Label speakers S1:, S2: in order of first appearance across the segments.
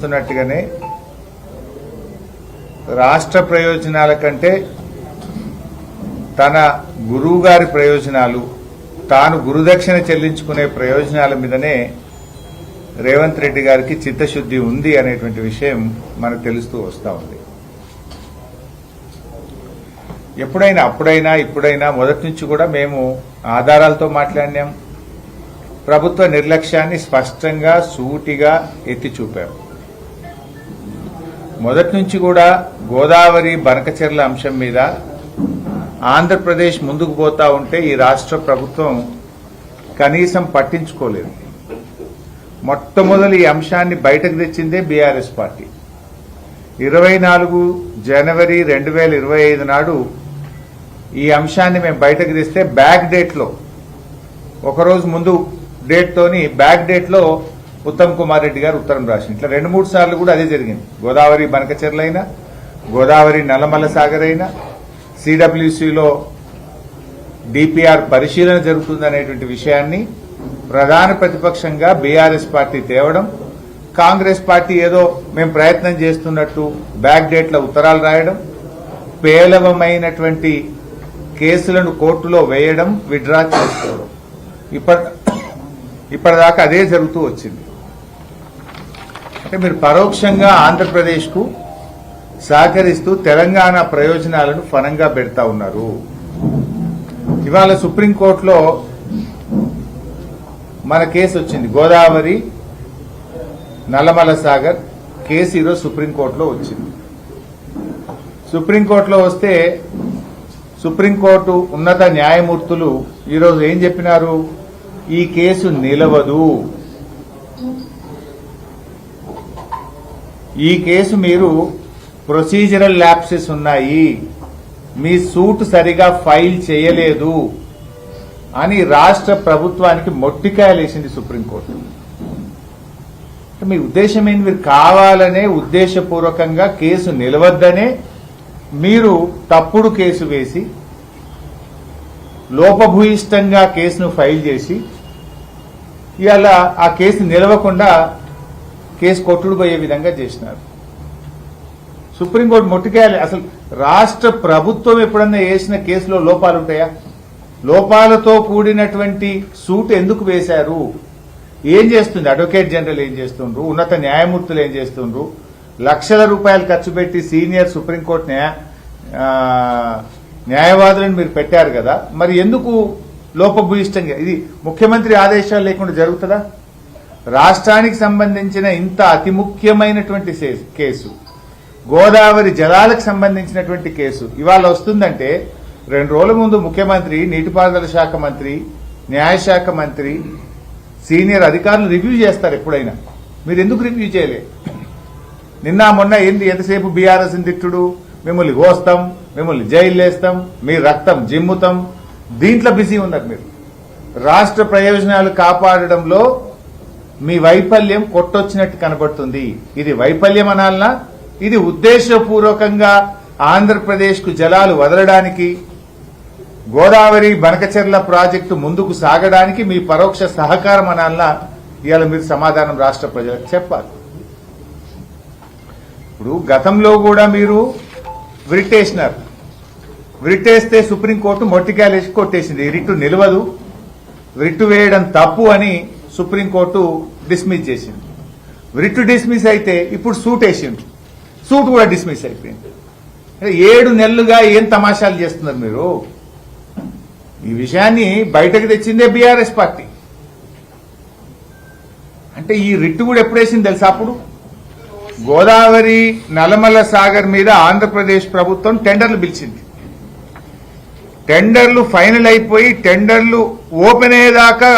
S1: చేస్తున్నట్టుగానే రాష్ట్ర ప్రయోజనాల కంటే తన గురువు గారి ప్రయోజనాలు, తాను గురుదక్షిణ చెల్లించుకునే ప్రయోజనాల మీదనే రేవంత్ రెడ్డి గారికి చిత్తశుద్ధి ఉంది అనేటువంటి విషయం మనకు తెలుస్తూ వస్తూ ఉంది. ఎప్పుడైనా అప్పుడైనా ఇప్పుడైనా మొదటి నుంచి కూడా మేము ఆధారాలతో మాట్లాడినాం. ప్రభుత్వ నిర్లక్ష్యాన్ని స్పష్టంగా సూటిగా ఎత్తి చూపాం. మొదటి నుంచి కూడా గోదావరి బనకచెర్ల అంశం మీద ఆంధ్రప్రదేశ్ ముందుకు పోతా ఉంటే ఈ రాష్ట్ర ప్రభుత్వం కనీసం పట్టించుకోలేదు. మొట్టమొదలు ఈ అంశాన్ని బయటకు తెచ్చిందే బీఆర్ఎస్ పార్టీ. 24 జనవరి 2025 నాడు ఈ అంశాన్ని మేము బయటకు తెస్తే బ్యాక్ డేట్లో, ఒకరోజు ముందు డేట్తోని బ్యాక్ డేట్లో ఉత్తమ్ కుమార్ రెడ్డి గారు ఉత్తరం రాసింది. ఇట్లా 2-3 సార్లు కూడా అదే జరిగింది. గోదావరి బనకచెర్ల అయినా, గోదావరి నల్లమల్ల సాగర్ అయినా, సిడబ్ల్యూసీలో డిపిఆర్ పరిశీలన జరుగుతుందనేటువంటి విషయాన్ని ప్రధాన ప్రతిపక్షంగా బీఆర్ఎస్ పార్టీ తేవడం, కాంగ్రెస్ పార్టీ ఏదో మేము ప్రయత్నం చేస్తున్నట్టు బ్యాక్ డేట్లో ఉత్తరాలు రాయడం, పేలవమైనటువంటి కేసులను కోర్టులో వేయడం, విత్డ్రా చేసుకోవడం, ఇప్పటిదాకా అదే జరుగుతూ వచ్చింది. అంటే మీరు పరోక్షంగా ఆంధ్రప్రదేశ్కు సహకరిస్తూ తెలంగాణ ప్రయోజనాలను ఫనంగా పెడతా ఉన్నారు. ఇవాళ సుప్రీంకోర్టులో మన కేసు వచ్చింది. గోదావరి నల్లమల్ల సాగర్ కేసు ఈరోజు సుప్రీంకోర్టులో వచ్చింది. సుప్రీంకోర్టులో వస్తే సుప్రీంకోర్టు ఉన్నత న్యాయమూర్తులు ఈరోజు ఏం చెప్పినారు? ఈ కేసు నిలవదు, ఈ కేసు మీరు ప్రొసీజరల్ ల్యాప్సెస్ ఉన్నాయి, మీ సూట్ సరిగా ఫైల్ చేయలేదు అని రాష్ట్ర ప్రభుత్వానికి మొట్టికాయలేసింది సుప్రీంకోర్టు. మీ ఉద్దేశం ఏంటి? మీరు కావాలనే ఉద్దేశపూర్వకంగా కేసు నిలవద్దనే మీరు తప్పుడు కేసు వేసి లోపభూయిష్టంగా కేసును ఫైల్ చేసి ఇవాళ ఆ కేసు నిలవకుండా కేసు కొట్టుడు పోయే విధంగా చేసినారు. సుప్రీంకోర్టు మొట్టికేయాలి. అసలు రాష్ట్ర ప్రభుత్వం ఎప్పుడన్నా వేసిన కేసులో లోపాలుంటాయా? లోపాలతో కూడినటువంటి సూట్ ఎందుకు వేశారు? ఏం చేస్తుంది అడ్వకేట్ జనరల్? ఏం చేస్తుండ్రు? ఉన్నత న్యాయమూర్తులు ఏం చేస్తుండ్రు? లక్షల రూపాయలు ఖర్చు పెట్టి సీనియర్ సుప్రీంకోర్టు న్యాయవాదులను మీరు పెట్టారు కదా, మరి ఎందుకు లోపభూయిష్టంగా? ఇది ముఖ్యమంత్రి ఆదేశాలు లేకుండా జరుగుతుందా? రాష్ట్రానికి సంబంధించిన ఇంత అతి ముఖ్యమైనటువంటి కేసు, గోదావరి జలాలకు సంబంధించినటువంటి కేసు ఇవాళ వస్తుందంటే 2 రోజుల ముందు ముఖ్యమంత్రి, నీటిపారుదల శాఖ మంత్రి, న్యాయశాఖ మంత్రి, సీనియర్ అధికారులు రివ్యూ చేస్తారు ఎప్పుడైనా. మీరు ఎందుకు రివ్యూ చేయలే? నిన్న మొన్న ఏంది ఎంతసేపు బీఆర్ఎస్ తిట్టుడు, మిమ్మల్ని కోస్తాం, మిమ్మల్ని జైలు వేస్తాం, మీ రక్తం జిమ్ముతాం, దీంట్లో బిజీ ఉన్నారు మీరు. రాష్ట్ర ప్రయోజనాలు కాపాడడంలో మీ వైఫల్యం కొట్టొచ్చినట్టు కనబడుతుంది. ఇది వైఫల్యం అనాలనా? ఇది ఉద్దేశపూర్వకంగా ఆంధ్రప్రదేశ్కు జలాలు వదలడానికి, గోదావరి బనకచెర్ల ప్రాజెక్టు ముందుకు సాగడానికి మీ పరోక్ష సహకారం అనాలనా? ఇవాళ మీరు సమాధానం రాష్ట్ర ప్రజలకు చెప్పాలి. ఇప్పుడు గతంలో కూడా మీరు విరిటేసినారు. విరిటేస్తే సుప్రీంకోర్టు మొట్టికాయలేసి కొట్టేసింది. రిట్టు నిలవదు, రిట్టు వేయడం తప్పు అని సుప్రీంకోర్టు డిస్మిస్ చేసింది. రిట్టు డిస్మిస్ అయితే ఇప్పుడు సూట్ వేసింది, సూట్ కూడా డిస్మిస్ అయిపోయింది. 7 నెలలుగా ఏం తమాషాలు చేస్తున్నారు మీరు? ఈ విషయాన్ని బయటకు తెచ్చిందే బీఆర్ఎస్ పార్టీ. అంటే ఈ రిట్టు కూడా ఎప్పుడు వేసింది తెలుసా? అప్పుడు గోదావరి నల్లమల్ల సాగర్ మీద ఆంధ్రప్రదేశ్ ప్రభుత్వం టెండర్లు పిలిచింది. టెండర్లు ఫైనల్ అయిపోయి టెండర్లు ఓపెన్ అయ్యేదాకా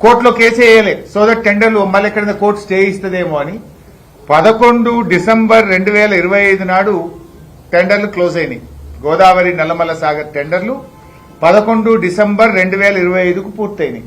S1: కోర్టులో కేసు వేయలే. సో దట్ టెండర్లు మళ్ళీ ఎక్కడైనా కోర్టు స్టే ఇస్తుందేమో అని 11 డిసెంబర్ 2025 నాడు టెండర్లు క్లోజ్ అయినాయి. గోదావరి నల్లమల్ల సాగర్ టెండర్లు 11 డిసెంబర్ 2025కు పూర్తయినాయి.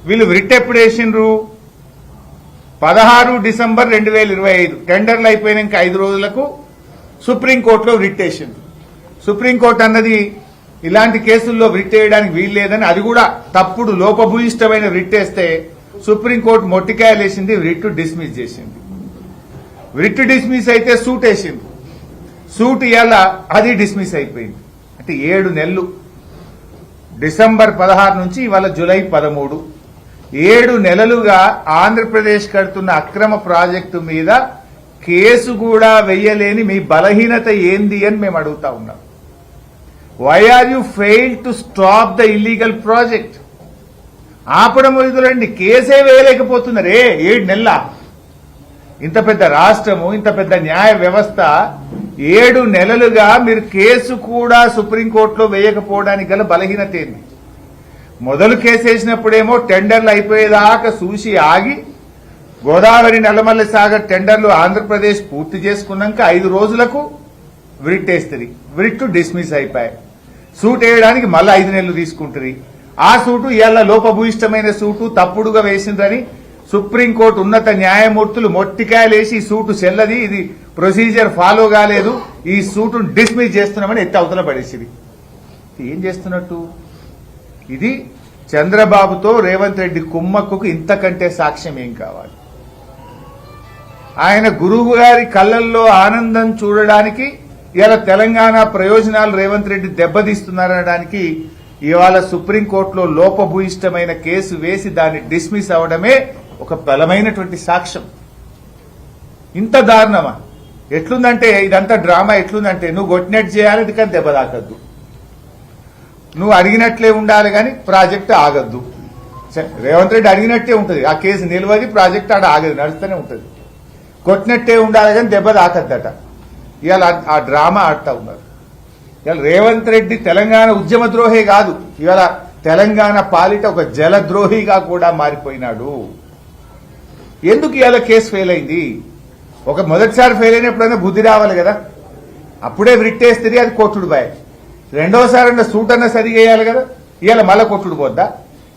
S1: వీళ్ళు రిట్ ఎప్పుడు వేసిండ్రు? 16 డిసెంబర్ 2025. టెండర్లు అయిపోయినాక 5 రోజులకు సుప్రీంకోర్టులో రిట్ వేసింది. సుప్రీంకోర్టు అన్నది ఇలాంటి కేసుల్లో రిట్ వేయడానికి వీల్లేదని, అది కూడా తప్పుడు లోపభూయిష్టమైన రిట్ వేస్తే సుప్రీంకోర్టు మొట్టికాయలేసింది, రిట్ డిస్మిస్ చేసింది. రిట్ డిస్మిస్ అయితే సూట్ వేసింది. సూట్ ఇవాళ అది డిస్మిస్ అయిపోయింది. అంటే 7 నెలలు, డిసెంబర్ 16 నుంచి ఇవాళ జూలై 13, 7 నెలలుగా ఆంధ్రప్రదేశ్ కడుతున్న అక్రమ ప్రాజెక్టు మీద కేసు కూడా వెయ్యలేని మీ బలహీనత ఏంది అని మేము అడుగుతా ఉన్నాం. Why are you fail to stop the illegal project? ఆపడం వదులండి, కేసే వేయలేకపోతున్నారే 7 నెలల. ఇంత పెద్ద రాష్ట్రము, ఇంత పెద్ద న్యాయ వ్యవస్థ 7 నెలలుగా మీరు కేసు కూడా సుప్రీంకోర్టులో వేయకపోవడానికి గల బలహీనత ఏంది? మొదలు కేసేసినప్పుడేమో టెండర్లు అయిపోయేదాకా చూసి ఆగి, గోదావరి నల్లమల్ల సాగర్ టెండర్లు ఆంధ్రప్రదేశ్ పూర్తి చేసుకున్నాక 5 రోజులకు వ్రిట్ వేస్తుంది. వ్రిట్ డిస్మిస్ అయిపోయాయి. సూట్ వేయడానికి మళ్ళీ 5 నెలలు తీసుకుంటుంది. ఆ సూటు ఇవాళ లోపభూయిష్టమైన సూటు, తప్పుడుగా వేసిందని సుప్రీంకోర్టు ఉన్నత న్యాయమూర్తులు మొట్టికాయలేసి ఈ సూటు చెల్లది, ఇది ప్రొసీజర్ ఫాలో కాలేదు, ఈ సూటును డిస్మిస్ చేస్తున్నామని ఎత్తి అవతల పడేసింది. ఏం చేస్తున్నట్టు? ఇది చంద్రబాబుతో రేవంత్ రెడ్డి కుమ్మక్కుకు ఇంతకంటే సాక్ష్యం ఏం కావాలి? ఆయన గురువు గారి కళ్ళల్లో ఆనందం చూడడానికి ఇలా తెలంగాణ ప్రయోజనాలు రేవంత్ రెడ్డి దెబ్బతీస్తున్నారనడానికి ఇవాళ సుప్రీంకోర్టులో లోపభూయిష్టమైన కేసు వేసి దాన్ని డిస్మిస్ అవడమే ఒక బలమైనటువంటి సాక్ష్యం. ఇంత దారుణమా? ఎట్లుందంటే ఇదంతా డ్రామా ఎట్లుందంటే, నువ్వు కొట్టినట్టు చేయాలి, ఇది కానీ దెబ్బ తాకద్దు, నువ్వు అడిగినట్లే ఉండాలి కానీ ప్రాజెక్టు ఆగద్దు. రేవంత్ రెడ్డి అడిగినట్టే ఉంటుంది, ఆ కేసు నిలవది, ప్రాజెక్టు ఆడ ఆగదు, నడుస్తూనే ఉంటుంది. కొట్టినట్టే ఉండాలి కానీ దెబ్బ తాకద్దట. ఇవాళ ఆ డ్రామా ఆడుతూ ఉన్నారు. ఇవాళ రేవంత్ రెడ్డి తెలంగాణ ఉద్యమ ద్రోహే కాదు, ఇవాళ తెలంగాణ పాలిట ఒక జలద్రోహిగా కూడా మారిపోయినాడు. ఎందుకు ఇవాళ కేసు ఫెయిల్ అయింది? ఒక మొదటిసారి ఫెయిల్ అయినప్పుడైనా బుద్ధి రావాలి కదా, అప్పుడే వ్రిట్టేస్తే అది కొట్టుడు బాయ్. రెండోసారి అన్న సూట్ అన్న సరిగేయాలి కదా, ఇవాళ మళ్ళా కొట్టుడు పోద్దా?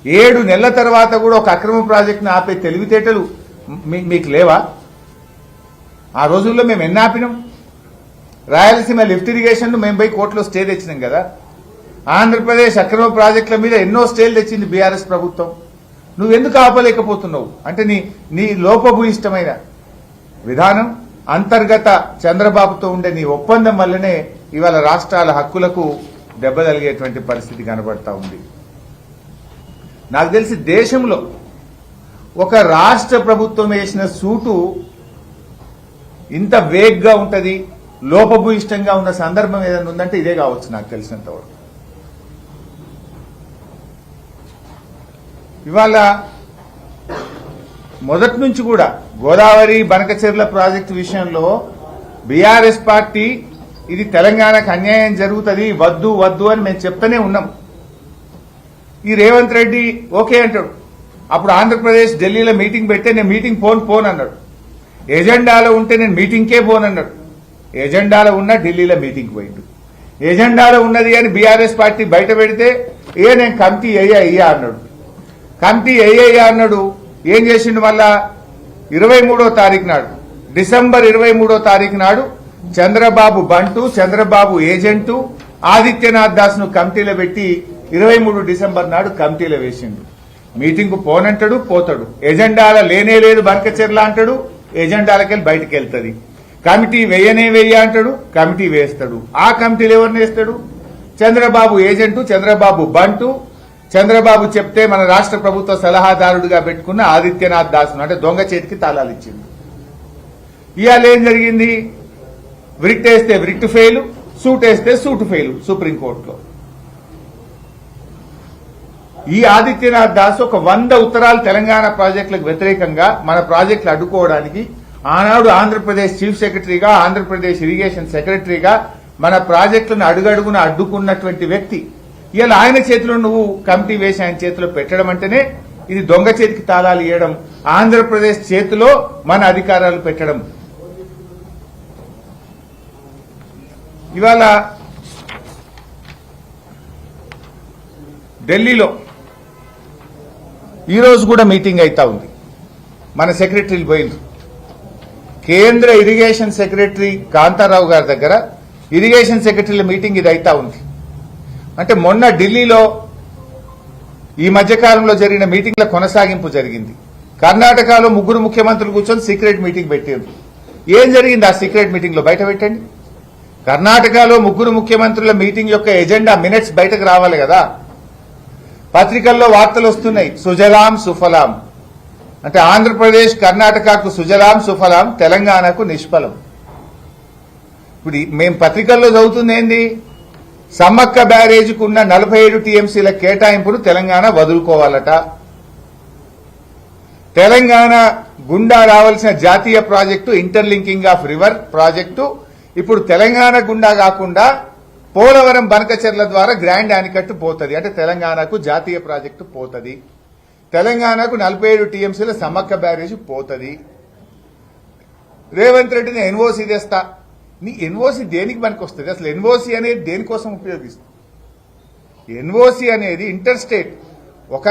S1: 7 నెలల తర్వాత కూడా ఒక అక్రమ ప్రాజెక్టును ఆపే తెలివితేటలు మీకు లేవా? ఆ రోజుల్లో మేము ఎన్ని ఆపినాం? రాయలసీమ లిఫ్ట్ ఇరిగేషన్ మేము పోయి కోర్టులో స్టే తెచ్చినాం కదా. ఆంధ్రప్రదేశ్ అక్రమ ప్రాజెక్టుల మీద ఎన్నో స్టేలు తెచ్చింది బీఆర్ఎస్ ప్రభుత్వం. నువ్వెందుకు ఆపలేకపోతున్నావు? అంటే నీ లోపభూయిష్టమైన విధానం, అంతర్గత చంద్రబాబుతో ఉండే నీ ఒప్పందం వల్లనే ఇవాళ రాష్ట్రాల హక్కులకు దెబ్బ తగిలేటువంటి పరిస్థితి కనబడతా ఉంది. నాకు తెలిసి దేశంలో ఒక రాష్ట్ర ప్రభుత్వం వేసిన సూటు ఇంత వేగ్గా ఉంటది, లోపభూయిష్టంగా ఉన్న సందర్భం ఏదైనా ఉందంటే ఇదే కావచ్చు నాకు తెలిసినంతవరకు. ఇవాళ మొదటి నుంచి కూడా గోదావరి బనకచెర్ల ప్రాజెక్టు విషయంలో బీఆర్ఎస్ పార్టీ ఇది తెలంగాణకు అన్యాయం జరుగుతుంది, వద్దు వద్దు అని మేము చెప్తూనే ఉన్నాం. ఈ రేవంత్ రెడ్డి ఓకే అంటాడు. అప్పుడు ఆంధ్రప్రదేశ్ ఢిల్లీలో మీటింగ్ పెడితే నేను మీటింగ్ పోను అన్నాడు. ఎజెండాలో ఉంటే నేను మీటింగ్కే పోనన్నాడు. ఎజెండాలో ఉన్న ఢిల్లీలో మీటింగ్ పోయిండు. ఎజెండాలో ఉన్నది అని బీఆర్ఎస్ పార్టీ బయట పెడితే నేను కమిటీ అయ్యా అన్నాడు. కమిటీ అయ్యా అన్నాడు. ఏం చేసిండు? మళ్ళా 23వ తారీఖు నాడు, డిసెంబర్ 23వ తారీఖు నాడు చంద్రబాబు బంటు, చంద్రబాబు ఏజెంటు ఆదిత్యనాథ్ దాస్ ను కమిటీలో పెట్టి 23 డిసెంబర్ నాడు కమిటీలో వేసిండు. మీటింగ్ పోనంటాడు, పోతాడు. ఎజెండాల లేనే లేదు బనకచెర్ల అంటాడు, ఎజెండాలకెళ్ళి బయటకు వెళ్తుంది. కమిటీ వెయ్య అంటాడు, కమిటీ వేస్తాడు. ఆ కమిటీలు ఎవరిని వేస్తాడు? చంద్రబాబు ఏజెంటు, చంద్రబాబు బంటు, చంద్రబాబు చెప్తే మన రాష్ట్ర ప్రభుత్వ సలహాదారుడిగా పెట్టుకున్న ఆదిత్యనాథ్ దాస్ అంటే దొంగ చేతికి తాళాలు ఇచ్చింది. ఇవాళ ఏం జరిగింది? వ్రిట్ వేస్తే వ్రిట్ ఫెయిల్, సూట్ వేస్తే సూట్ ఫెయిల్ సుప్రీంకోర్టులో. ఈ ఆదిత్యనాథ్ దాస్ ఒక 100 ఉత్తరాలు తెలంగాణ ప్రాజెక్టులకు వ్యతిరేకంగా మన ప్రాజెక్టులు అడ్డుకోవడానికి ఆనాడు ఆంధ్రప్రదేశ్ చీఫ్ సెక్రటరీగా, ఆంధ్రప్రదేశ్ ఇరిగేషన్ సెక్రటరీగా మన ప్రాజెక్టులను అడుగడుగున అడ్డుకున్నటువంటి వ్యక్తి. ఇవాళ ఆయన చేతిలో నువ్వు కమిటీ వేసి ఆయన చేతిలో పెట్టడం అంటేనే ఇది దొంగ చేతికి తాళాలు ఇవ్వడం, ఆంధ్రప్రదేశ్ చేతిలో మన అధికారాలు పెట్టడం. ఇవాళ ఢిల్లీలో ఈరోజు కూడా మీటింగ్ అవుతా ఉంది. మన సెక్రటరీలు పోయింది. కేంద్ర ఇరిగేషన్ సెక్రటరీ కాంతారావు గారి దగ్గర ఇరిగేషన్ సెక్రటరీల మీటింగ్ ఇది అవుతా ఉంది. అంటే మొన్న ఢిల్లీలో ఈ మధ్యకాలంలో జరిగిన మీటింగ్ల కొనసాగింపు జరిగింది. కర్ణాటకలో 3 ముఖ్యమంత్రులు కూర్చొని సీక్రెట్ మీటింగ్ పెట్టారు. ఏం జరిగింది ఆ సీక్రెట్ మీటింగ్ లో బయట పెట్టండి. కర్ణాటకలో ముగ్గురు ముఖ్యమంత్రుల మీటింగ్ యొక్క ఎజెండా మినిట్స్ బయటకు రావాలి కదా. పత్రికల్లో వార్తలు వస్తున్నాయి, సుజలాం సుఫలాం అంటే ఆంధ్రప్రదేశ్ కర్ణాటకకు సుజలాం సుఫలాం, తెలంగాణకు నిష్ఫలం. ఇప్పుడు మేము పత్రికల్లో చదువుతుంది ఏంది, సమ్మక్క బ్యారేజీకి ఉన్న 47 టీఎంసీల కేటాయింపును తెలంగాణ వదులుకోవాలట. తెలంగాణ గుండా రావాల్సిన జాతీయ project interlinking of river project ఇప్పుడు తెలంగాణ గుండా కాకుండా పోలవరం బనకచెర్ల ద్వారా గ్రాండ్ ఆనికట్టు పోతుంది. అంటే తెలంగాణకు జాతీయ ప్రాజెక్టు పోతుంది. తెలంగాణకు 47 టీఎంసీల సమ్మక్క బ్యారేజ్ పోతుంది. రేవంత్ రెడ్డిని ఎన్ఓసీ తెస్తా. నీ ఎన్ఓసీ దేనికి పనికి వస్తుంది? అసలు ఎన్ఓసీ అనేది దేనికోసం ఉపయోగిస్తుంది? ఎన్ఓసీ అనేది ఇంటర్ స్టేట్, ఒక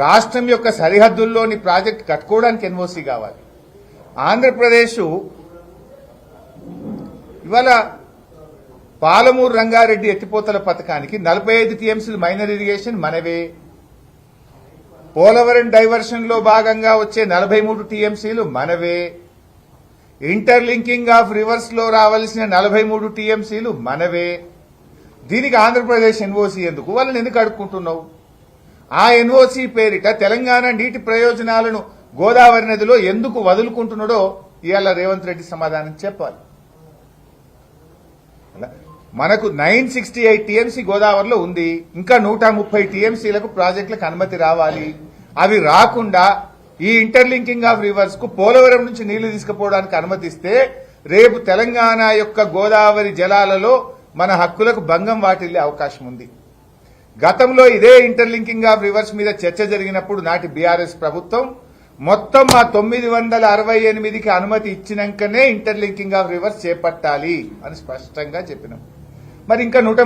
S1: రాష్ట్రం యొక్క సరిహద్దుల్లోని ప్రాజెక్ట్ కట్టుకోవడానికి ఎన్ఓసీ కావాలి. ఆంధ్రప్రదేశ్ ఇవాళ పాలమూరు రంగారెడ్డి ఎత్తిపోతల పథకానికి 45 టీఎంసీలు మైనర్ ఇరిగేషన్ మనవే. పోలవరం డైవర్షన్ లో భాగంగా వచ్చే 43 టీఎంసీలు మనవే. ఇంటర్లింకింగ్ ఆఫ్ రివర్స్ లో రావాల్సిన 43 టీఎంసీలు మనవే. దీనికి ఆంధ్రప్రదేశ్ ఎన్ఓసీ ఎందుకు? వాళ్ళని ఎందుకు అడుక్కుంటున్నావు? ఆ ఎన్ఓసీ పేరిట తెలంగాణ నీటి ప్రయోజనాలను గోదావరి నదిలో ఎందుకు వదులుకుంటున్నాడో ఇవాళ రేవంత్ రెడ్డి సమాధానం చెప్పాలి. మనకు 968 టీఎంసీ గోదావరిలో ఉంది. ఇంకా 130 టీఎంసీలకు ప్రాజెక్టులకు అనుమతి రావాలి. అవి రాకుండా ఈ ఇంటర్లింకింగ్ ఆఫ్ రివర్స్ కు పోలవరం నుంచి నీళ్లు తీసుకుపోవడానికి అనుమతిస్తే రేపు తెలంగాణ యొక్క గోదావరి జలాలలో మన హక్కులకు భంగం వాటిల్లే అవకాశం ఉంది. గతంలో ఇదే ఇంటర్లింకింగ్ ఆఫ్ రివర్స్ మీద చర్చ జరిగినప్పుడు నాటి బీఆర్ఎస్ ప్రభుత్వం మొత్తం ఆ 968కి అనుమతి ఇచ్చినాకనే ఇంటర్లింకింగ్ ఆఫ్ రివర్స్ చేపట్టాలి అని స్పష్టంగా చెప్పినాం. మరి ఇంకా 130